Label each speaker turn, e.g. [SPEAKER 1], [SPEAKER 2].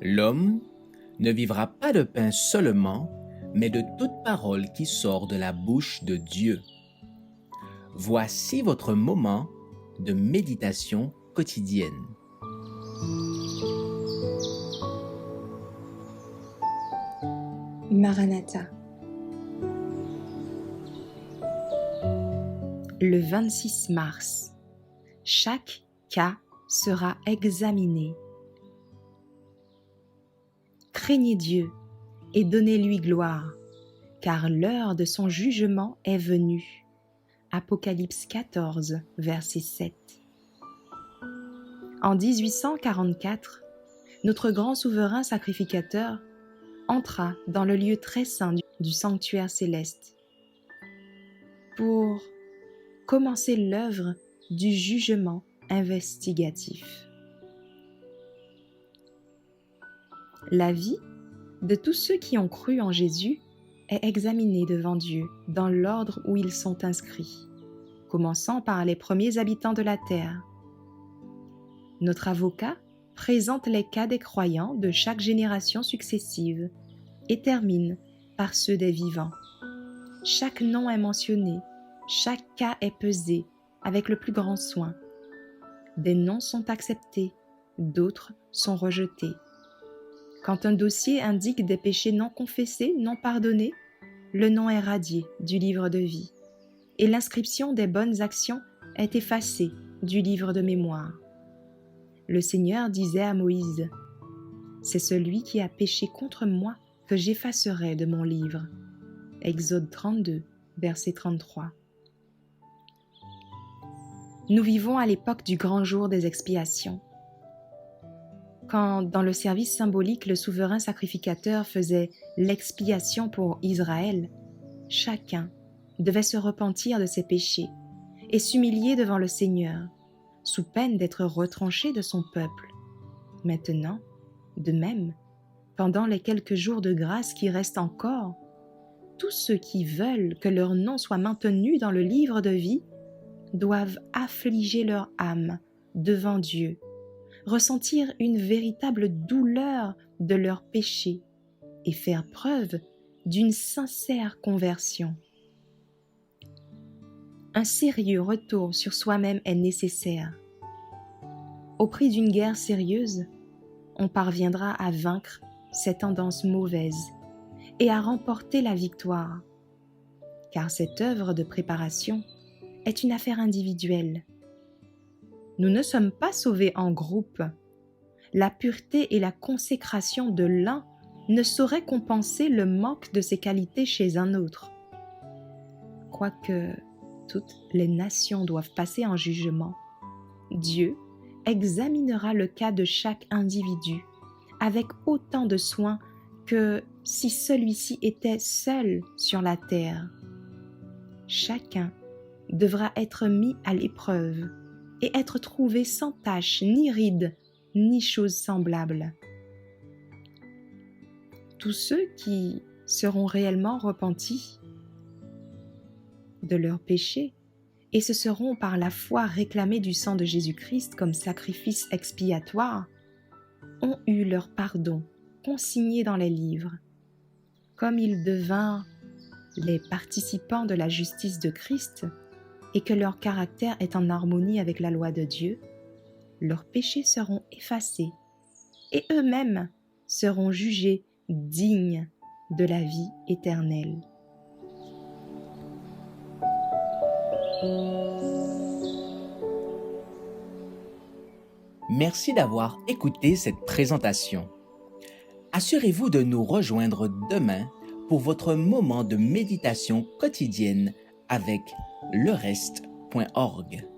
[SPEAKER 1] L'homme ne vivra pas de pain seulement, mais de toute parole qui sort de la bouche de Dieu. Voici votre moment de méditation quotidienne.
[SPEAKER 2] Maranatha. Le 26 mars, chaque cas sera examiné. Craignez Dieu et donnez-lui gloire, car l'heure de son jugement est venue. Apocalypse 14, verset 7. En 1844, notre grand souverain sacrificateur entra dans le lieu très saint du sanctuaire céleste pour commencer l'œuvre du jugement investigatif. La vie de tous ceux qui ont cru en Jésus est examinée devant Dieu dans l'ordre où ils sont inscrits, commençant par les premiers habitants de la terre. Notre avocat présente les cas des croyants de chaque génération successive et termine par ceux des vivants. Chaque nom est mentionné, chaque cas est pesé avec le plus grand soin. Des noms sont acceptés, d'autres sont rejetés. Quand un dossier indique des péchés non confessés, non pardonnés, le nom est radié du livre de vie et l'inscription des bonnes actions est effacée du livre de mémoire. Le Seigneur disait à Moïse : « C'est celui qui a péché contre moi que j'effacerai de mon livre. » Exode 32, verset 33. Nous vivons à l'époque du grand jour des expiations. Quand, dans le service symbolique, le souverain sacrificateur faisait l'expiation pour Israël, chacun devait se repentir de ses péchés et s'humilier devant le Seigneur, sous peine d'être retranché de son peuple. Maintenant, de même, pendant les quelques jours de grâce qui restent encore, tous ceux qui veulent que leur nom soit maintenu dans le livre de vie doivent affliger leur âme devant Dieu, ressentir une véritable douleur de leurs péchés et faire preuve d'une sincère conversion. Un sérieux retour sur soi-même est nécessaire. Au prix d'une guerre sérieuse, on parviendra à vaincre ces tendances mauvaises et à remporter la victoire, car cette œuvre de préparation est une affaire individuelle. Nous ne sommes pas sauvés en groupe. La pureté et la consécration de l'un ne sauraient compenser le manque de ses qualités chez un autre. Quoique toutes les nations doivent passer en jugement, Dieu examinera le cas de chaque individu avec autant de soin que si celui-ci était seul sur la terre. Chacun devra être mis à l'épreuve et être trouvé sans tache, ni ride, ni chose semblable. Tous ceux qui seront réellement repentis de leurs péchés et se seront par la foi réclamés du sang de Jésus-Christ comme sacrifice expiatoire ont eu leur pardon consigné dans les livres. Comme ils devinrent les participants de la justice de Christ et que leur caractère est en harmonie avec la loi de Dieu, leurs péchés seront effacés et eux-mêmes seront jugés dignes de la vie éternelle.
[SPEAKER 1] Merci d'avoir écouté cette présentation. Assurez-vous de nous rejoindre demain pour votre moment de méditation quotidienne avec lereste.org.